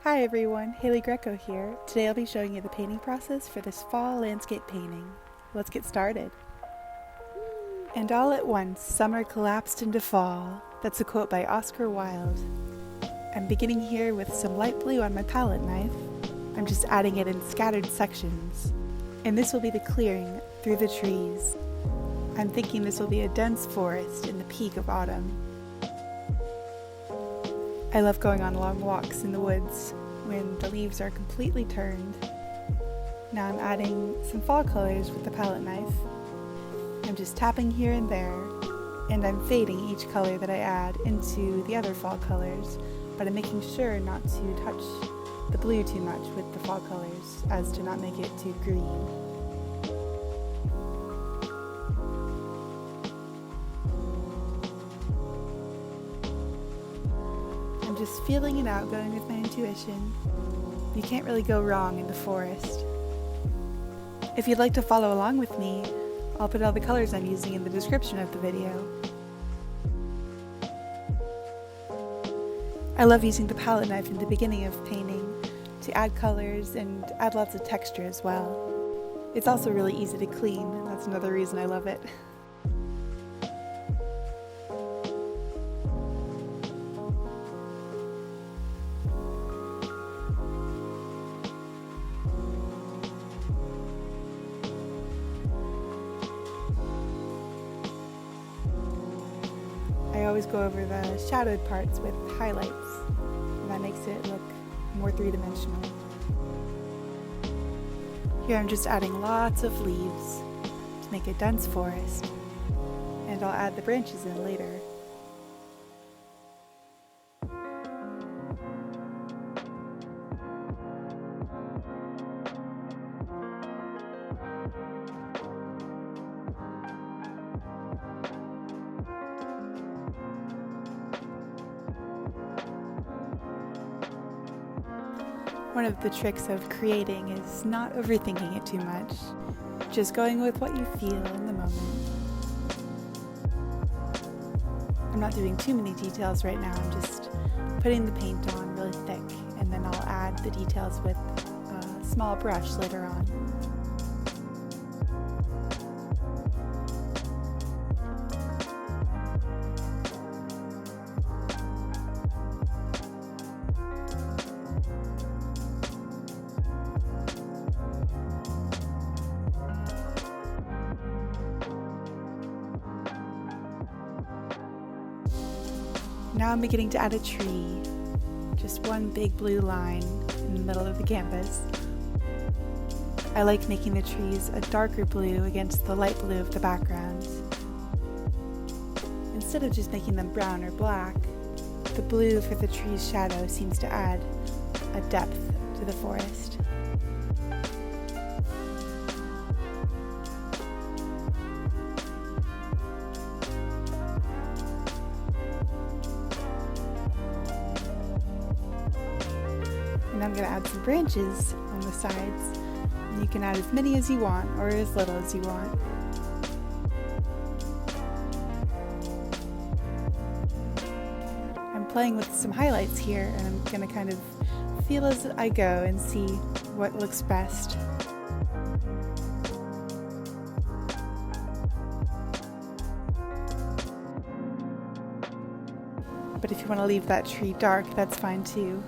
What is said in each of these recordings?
Hi everyone, Haley Greco here. Today I'll be showing you the painting process for this fall landscape painting. Let's get started. And all at once, summer collapsed into fall. That's a quote by Oscar Wilde. I'm beginning here with some light blue on my palette knife. I'm just adding it in scattered sections. And this will be the clearing through the trees. I'm thinking this will be a dense forest in the peak of autumn. I love going on long walks in the woods when the leaves are completely turned. Now I'm adding some fall colors with the palette knife. I'm just tapping here and there, and I'm fading each color that I add into the other fall colors, but I'm making sure not to touch the blue too much with the fall colors as to not make it too green. I'm just feeling it out, going with my intuition. You can't really go wrong in the forest. If you'd like to follow along with me, I'll put all the colors I'm using in the description of the video. I love using the palette knife in the beginning of painting to add colors and add lots of texture as well. It's also really easy to clean, and that's another reason I love it. I always go over the shadowed parts with highlights, and that makes it look more three-dimensional. Here I'm just adding lots of leaves to make a dense forest, and I'll add the branches in later. One of the tricks of creating is not overthinking it too much, just going with what you feel in the moment. I'm not doing too many details right now, I'm just putting the paint on really thick, and then I'll add the details with a small brush later on. Now I'm beginning to add a tree, just one big blue line in the middle of the canvas. I like making the trees a darker blue against the light blue of the background. Instead of just making them brown or black, the blue for the tree's shadow seems to add a depth to the forest. And I'm going to add some branches on the sides. And you can add as many as you want or as little as you want. I'm playing with some highlights here, and I'm going to kind of feel as I go and see what looks best. But if you want to leave that tree dark, that's fine too.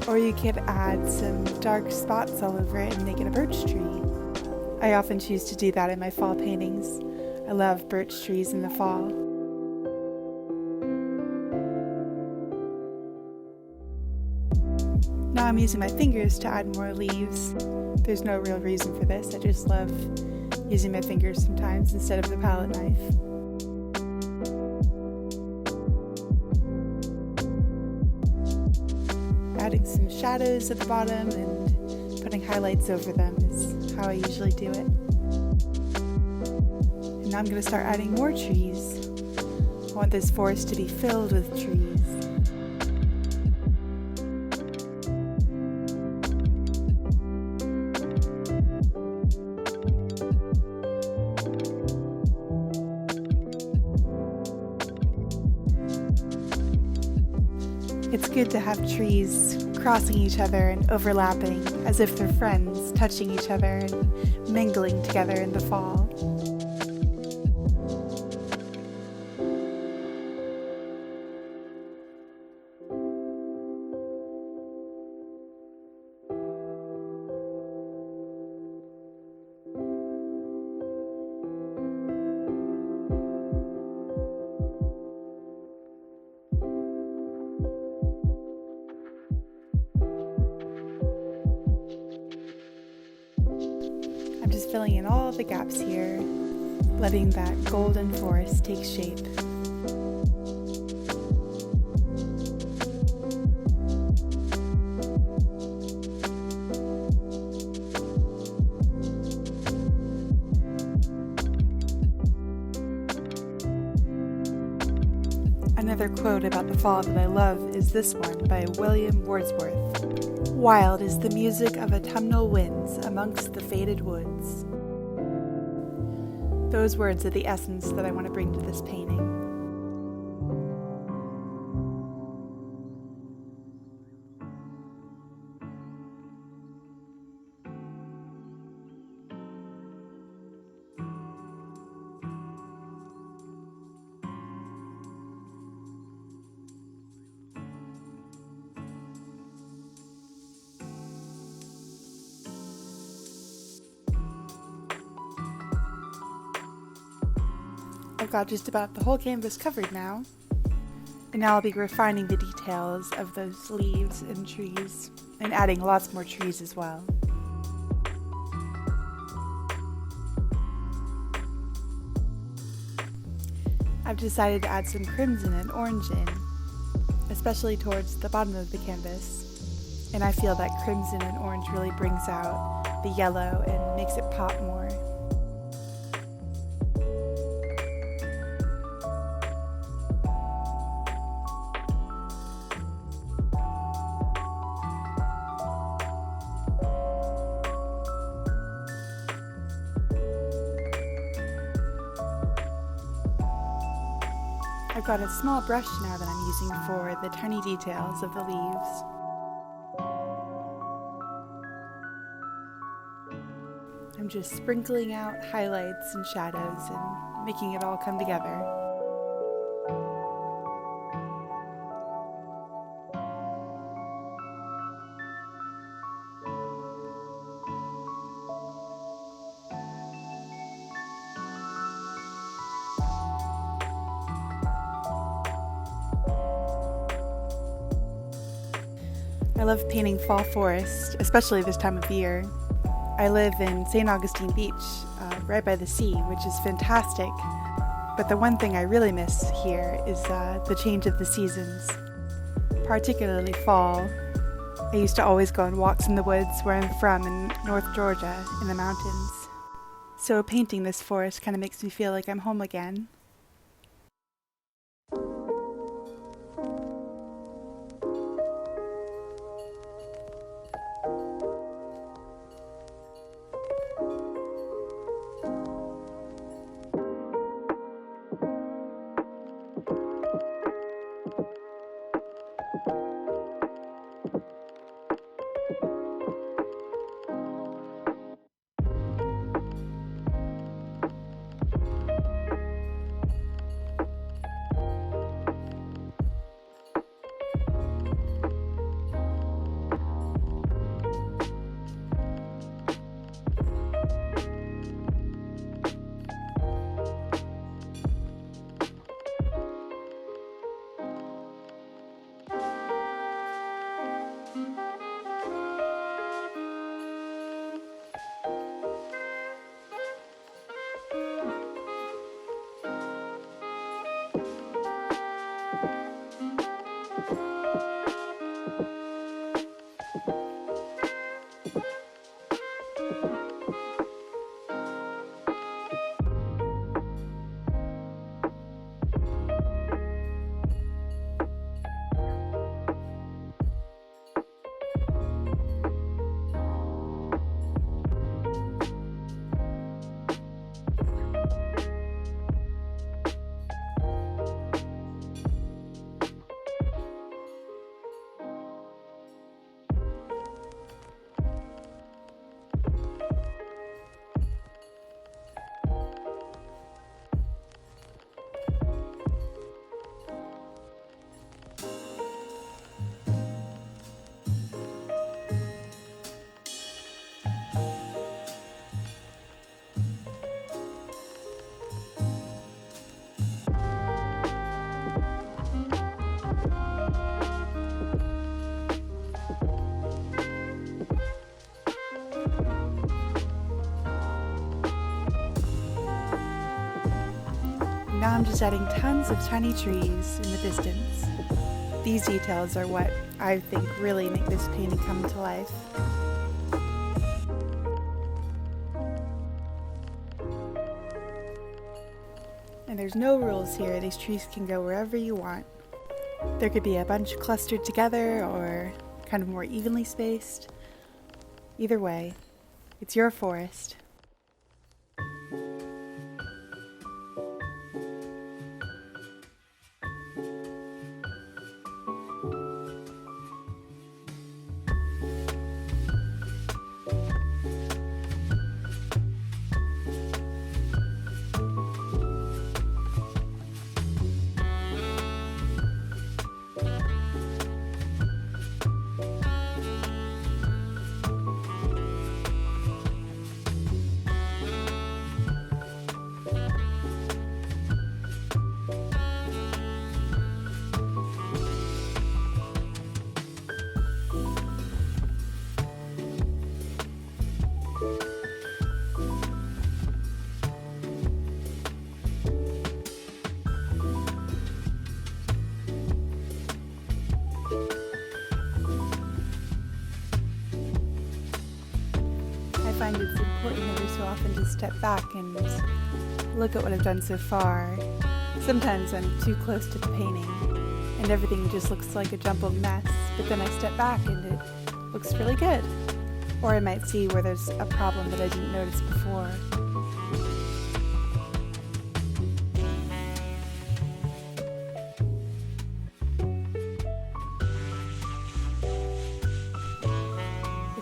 Or you could add some dark spots all over it and make it a birch tree. I often choose to do that in my fall paintings. I love birch trees in the fall. Now I'm using my fingers to add more leaves. There's no real reason for this, I just love using my fingers sometimes instead of the palette knife. Adding some shadows at the bottom and putting highlights over them is how I usually do it. And now I'm going to start adding more trees. I want this forest to be filled with trees. It's good to have trees crossing each other and overlapping as if they're friends, touching each other and mingling together in the fall. I'm just filling in all the gaps here, letting that golden forest take shape. Another quote about the fall that I love is this one by William Wordsworth. "Wild is the music of autumnal winds amongst the faded woods." Those words are the essence that I want to bring to this painting. I've got just about the whole canvas covered now, and now I'll be refining the details of those leaves and trees, and adding lots more trees as well. I've decided to add some crimson and orange in, especially towards the bottom of the canvas, and I feel that crimson and orange really brings out the yellow and makes it pop more. I've got a small brush now that I'm using for the tiny details of the leaves. I'm just sprinkling out highlights and shadows and making it all come together. I love painting fall forest, especially this time of year. I live in St. Augustine Beach, right by the sea, which is fantastic. But the one thing I really miss here is the change of the seasons, particularly fall. I used to always go on walks in the woods where I'm from in North Georgia, in the mountains. So painting this forest kind of makes me feel like I'm home again. I'm just adding tons of tiny trees in the distance. These details are what I think really make this painting come to life. And there's no rules here. These trees can go wherever you want. There could be a bunch clustered together or kind of more evenly spaced. Either way, it's your forest. I find it's important every so often to step back and look at what I've done so far. Sometimes I'm too close to the painting and everything just looks like a jumbled mess, but then I step back and it looks really good. Or I might see where there's a problem that I didn't notice before.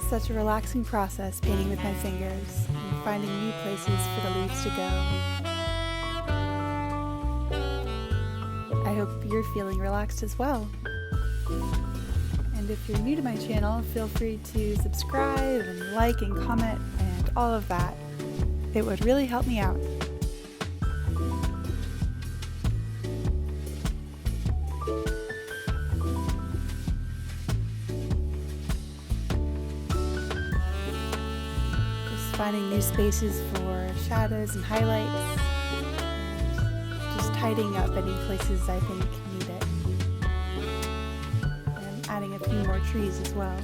Such a relaxing process painting with my fingers and finding new places for the leaves to go. I hope you're feeling relaxed as well. And if you're new to my channel, feel free to subscribe and like and comment and all of that. It would really help me out. Finding new spaces for shadows and highlights, and just tidying up any places I think need it, and adding a few more trees as well.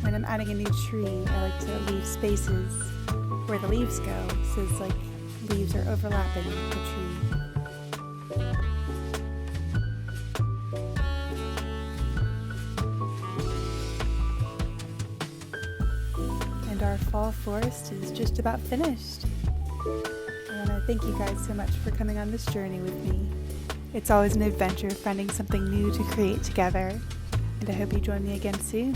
When I'm adding a new tree, I like to leave spaces where the leaves go, so it's like leaves are overlapping the tree. And our fall forest is just about finished. I want to thank you guys so much for coming on this journey with me. It's always an adventure finding something new to create together, and I hope you join me again soon.